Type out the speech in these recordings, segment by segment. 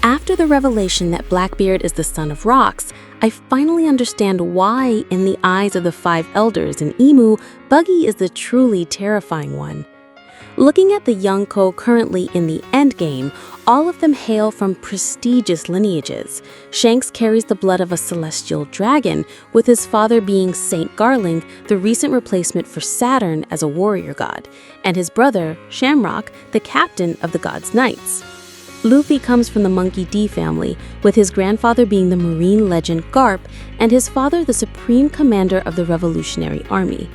After the revelation that Blackbeard is the son of rocks, I finally understand why, in the eyes of the Five Elders and Imu, Buggy is the truly terrifying one. Looking at the Yonko currently in the endgame, all of them hail from prestigious lineages. Shanks carries the blood of a celestial dragon, with his father being Saint Garling, the recent replacement for Saturn as a warrior god, and his brother, Shamrock, the captain of the god's knights. Luffy comes from the Monkey D family, with his grandfather being the marine legend Garp, and his father the supreme commander of the Revolutionary Army.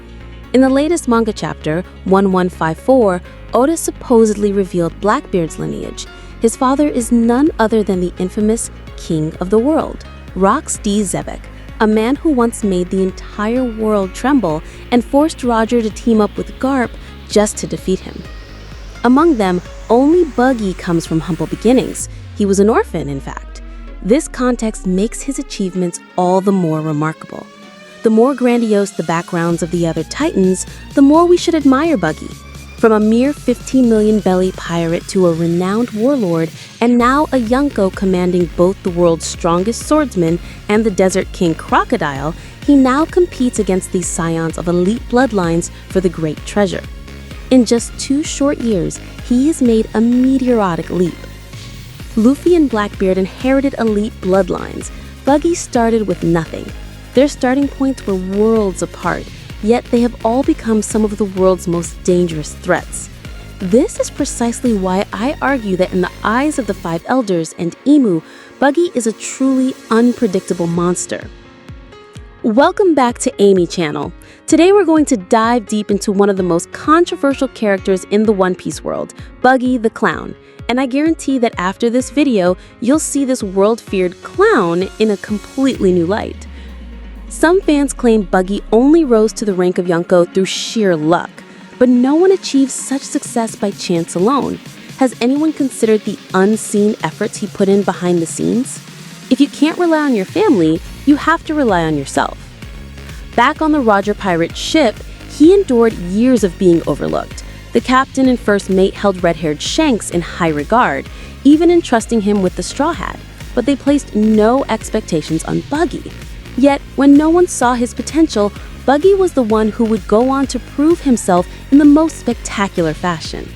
In the latest manga chapter, 1154, Oda supposedly revealed Blackbeard's lineage. His father is none other than the infamous King of the World, Rox D. Zebek, a man who once made the entire world tremble and forced Roger to team up with Garp just to defeat him. Among them, only Buggy comes from humble beginnings. He was an orphan, in fact. This context makes his achievements all the more remarkable. The more grandiose the backgrounds of the other Titans, the more we should admire Buggy. From a mere 15 million belly pirate to a renowned warlord, and now a Yonko commanding both the world's strongest swordsman and the Desert King Crocodile, he now competes against these scions of elite bloodlines for the great treasure. In just 2 short years, he has made a meteoric leap. Luffy and Blackbeard inherited elite bloodlines. Buggy started with nothing. Their starting points were worlds apart, yet they have all become some of the world's most dangerous threats. This is precisely why I argue that in the eyes of the Five Elders and Imu, Buggy is a truly unpredictable monster. Welcome back to Amy Channel. Today we're going to dive deep into one of the most controversial characters in the One Piece world, Buggy the Clown. And I guarantee that after this video, you'll see this world-feared clown in a completely new light. Some fans claim Buggy only rose to the rank of Yonko through sheer luck, but no one achieves such success by chance alone. Has anyone considered the unseen efforts he put in behind the scenes? If you can't rely on your family, you have to rely on yourself. Back on the Roger Pirate ship, he endured years of being overlooked. The captain and first mate held red-haired Shanks in high regard, even entrusting him with the Straw Hat, but they placed no expectations on Buggy. Yet, when no one saw his potential, Buggy was the one who would go on to prove himself in the most spectacular fashion.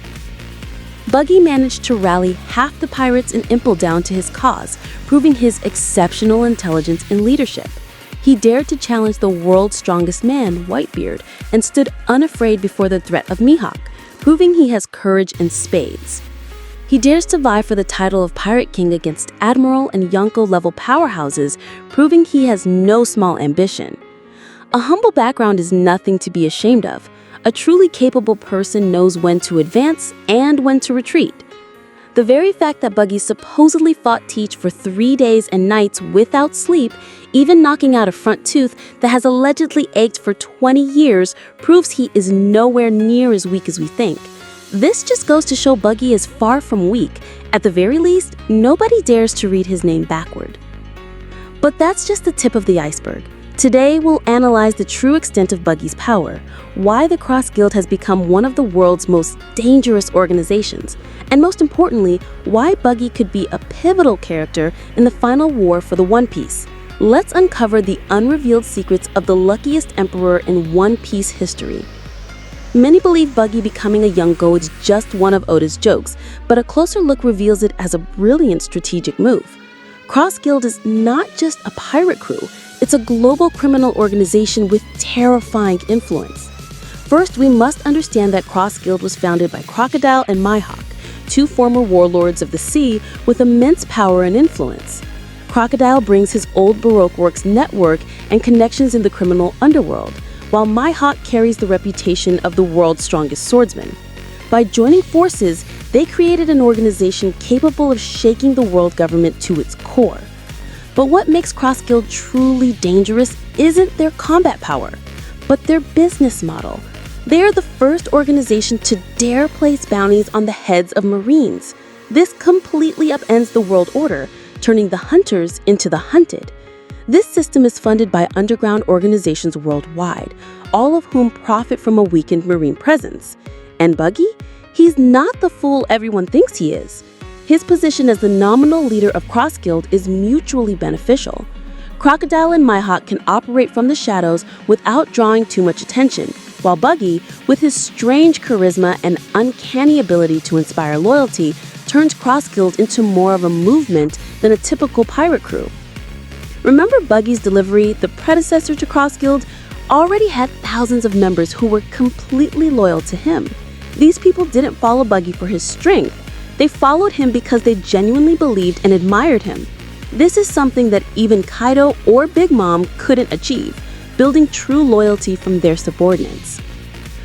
Buggy managed to rally half the pirates in Impel Down to his cause, proving his exceptional intelligence and leadership. He dared to challenge the world's strongest man, Whitebeard, and stood unafraid before the threat of Mihawk, proving he has courage in spades. He dares to vie for the title of Pirate King against Admiral and Yonko-level powerhouses, proving he has no small ambition. A humble background is nothing to be ashamed of. A truly capable person knows when to advance and when to retreat. The very fact that Buggy supposedly fought Teach for 3 days and nights without sleep, even knocking out a front tooth that has allegedly ached for 20 years, proves he is nowhere near as weak as we think. This just goes to show Buggy is far from weak. At the very least, nobody dares to read his name backward. But that's just the tip of the iceberg. Today, we'll analyze the true extent of Buggy's power, why the Cross Guild has become one of the world's most dangerous organizations, and most importantly, why Buggy could be a pivotal character in the final war for the One Piece. Let's uncover the unrevealed secrets of the luckiest emperor in One Piece history. Many believe Buggy becoming a Yonko is just one of Oda's jokes, but a closer look reveals it as a brilliant strategic move. Cross Guild is not just a pirate crew, it's a global criminal organization with terrifying influence. First, we must understand that Cross Guild was founded by Crocodile and Mihawk, 2 former warlords of the sea with immense power and influence. Crocodile brings his old Baroque works network and connections in the criminal underworld, while Mihawk carries the reputation of the world's strongest swordsman. By joining forces, they created an organization capable of shaking the world government to its core. But what makes Cross Guild truly dangerous isn't their combat power, but their business model. They are the first organization to dare place bounties on the heads of Marines. This completely upends the world order, turning the hunters into the hunted. This system is funded by underground organizations worldwide, all of whom profit from a weakened Marine presence. And Buggy? He's not the fool everyone thinks he is. His position as the nominal leader of Cross Guild is mutually beneficial. Crocodile and Mihawk can operate from the shadows without drawing too much attention, while Buggy, with his strange charisma and uncanny ability to inspire loyalty, turns Cross Guild into more of a movement than a typical pirate crew. Remember Buggy's delivery, the predecessor to Cross Guild, already had thousands of members who were completely loyal to him. These people didn't follow Buggy for his strength. They followed him because they genuinely believed and admired him. This is something that even Kaido or Big Mom couldn't achieve, building true loyalty from their subordinates.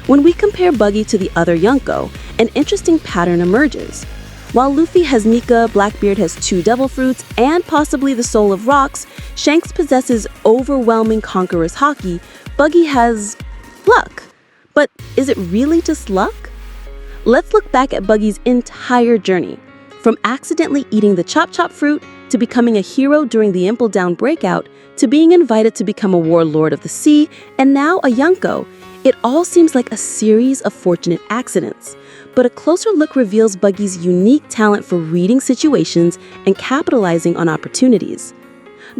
When we compare Buggy to the other Yonko, an interesting pattern emerges. While Luffy has Nika, Blackbeard has 2 devil fruits, and possibly the soul of rocks, Shanks possesses overwhelming conqueror's haki, Buggy has luck. But is it really just luck? Let's look back at Buggy's entire journey. From accidentally eating the Chop Chop fruit, to becoming a hero during the Impel Down breakout, to being invited to become a warlord of the sea, and now a Yonko, it all seems like a series of fortunate accidents. But a closer look reveals Buggy's unique talent for reading situations and capitalizing on opportunities.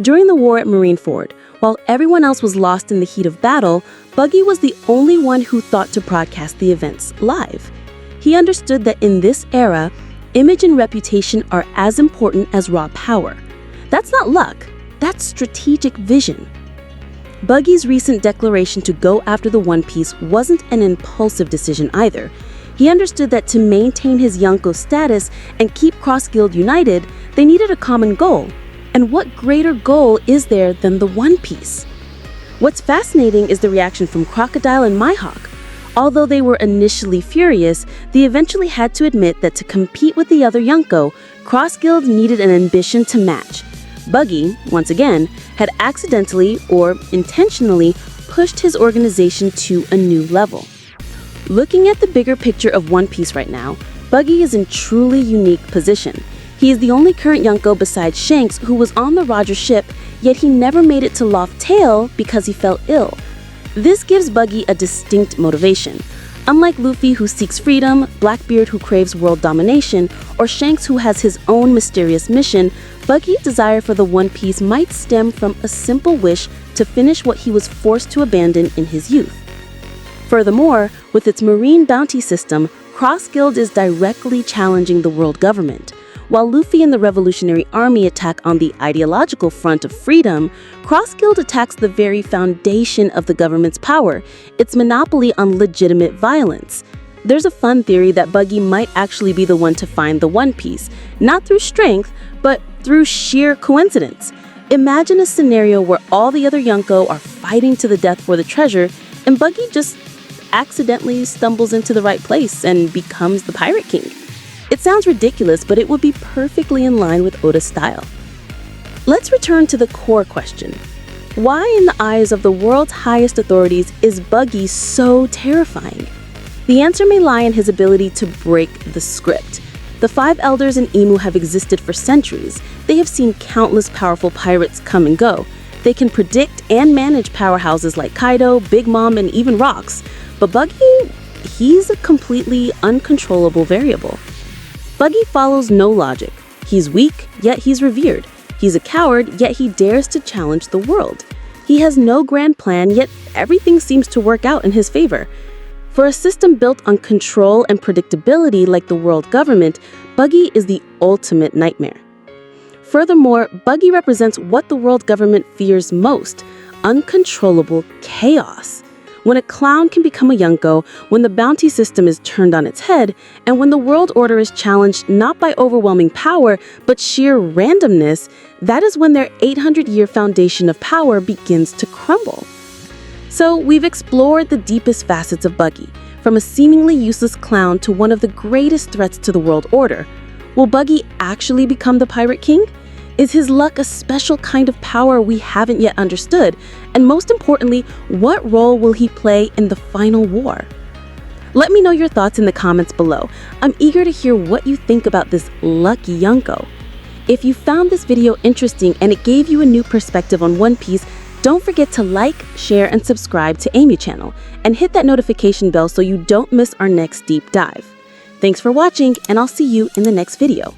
During the war at Marineford, while everyone else was lost in the heat of battle, Buggy was the only one who thought to broadcast the events live. He understood that in this era, image and reputation are as important as raw power. That's not luck, that's strategic vision. Buggy's recent declaration to go after the One Piece wasn't an impulsive decision either. He understood that to maintain his Yonko status and keep Cross Guild united, they needed a common goal. And what greater goal is there than the One Piece? What's fascinating is the reaction from Crocodile and Mihawk. Although they were initially furious, they eventually had to admit that to compete with the other Yonko, Cross Guild needed an ambition to match. Buggy, once again, had accidentally or intentionally pushed his organization to a new level. Looking at the bigger picture of One Piece right now, Buggy is in truly unique position. He is the only current Yonko besides Shanks who was on the Roger ship, yet he never made it to Loft Tail because he fell ill. This gives Buggy a distinct motivation. Unlike Luffy, who seeks freedom, Blackbeard, who craves world domination, or Shanks, who has his own mysterious mission, Buggy's desire for the One Piece might stem from a simple wish to finish what he was forced to abandon in his youth. Furthermore, with its marine bounty system, Cross Guild is directly challenging the world government. While Luffy and the Revolutionary Army attack on the ideological front of freedom, Cross Guild attacks the very foundation of the government's power, its monopoly on legitimate violence. There's a fun theory that Buggy might actually be the one to find the One Piece, not through strength, but through sheer coincidence. Imagine a scenario where all the other Yonko are fighting to the death for the treasure, and Buggy just accidentally stumbles into the right place and becomes the Pirate King. It sounds ridiculous, but it would be perfectly in line with Oda's style. Let's return to the core question. Why, in the eyes of the world's highest authorities, is Buggy so terrifying? The answer may lie in his ability to break the script. The Five Elders and Imu have existed for centuries. They have seen countless powerful pirates come and go. They can predict and manage powerhouses like Kaido, Big Mom, and even Rocks. But Buggy, he's a completely uncontrollable variable. Buggy follows no logic. He's weak, yet he's revered. He's a coward, yet he dares to challenge the world. He has no grand plan, yet everything seems to work out in his favor. For a system built on control and predictability like the world government, Buggy is the ultimate nightmare. Furthermore, Buggy represents what the world government fears most: uncontrollable chaos. When a clown can become a Yonko, when the bounty system is turned on its head, and when the world order is challenged not by overwhelming power, but sheer randomness, that is when their 800-year foundation of power begins to crumble. So we've explored the deepest facets of Buggy, from a seemingly useless clown to one of the greatest threats to the world order. Will Buggy actually become the Pirate King? Is his luck a special kind of power we haven't yet understood? And most importantly, what role will he play in the final war? Let me know your thoughts in the comments below. I'm eager to hear what you think about this lucky Yonko. If you found this video interesting and it gave you a new perspective on One Piece, don't forget to like, share, and subscribe to Amy channel, and hit that notification bell so you don't miss our next deep dive. Thanks for watching, and I'll see you in the next video.